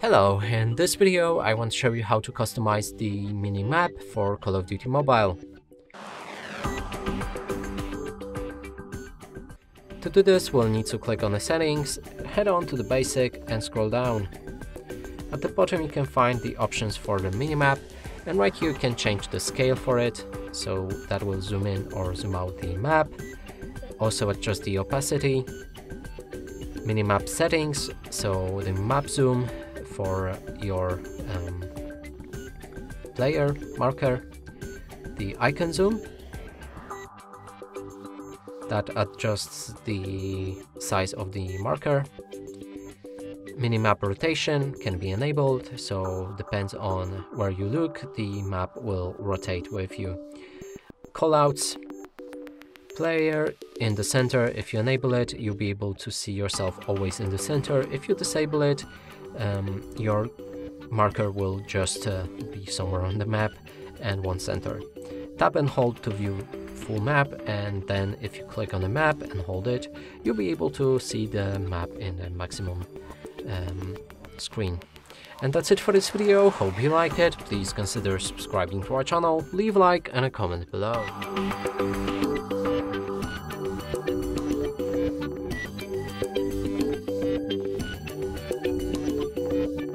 Hello, in this video I want to show you how to customize the Minimap for Call of Duty Mobile. To do this, we'll need to click on the settings, head on to the basic and scroll down. At the bottom you can find the options for the Minimap, and right here you can change the scale for it, so that will zoom in or zoom out the map. Also adjust the opacity, Minimap settings, so the map zoom for your player marker, the icon zoom that adjusts the size of the marker. Minimap rotation can be enabled, so depends on where you look, the map will rotate with you. Callouts, player in the center, if you enable it, you'll be able to see yourself always in the center. If you disable it, your marker will just be somewhere on the map and won't center. Tap and hold to view full map, and then if you click on the map and hold it, you'll be able to see the map in the maximum screen. And that's it for this video. Hope you like it. Please consider subscribing to our channel, leave a like and a comment below.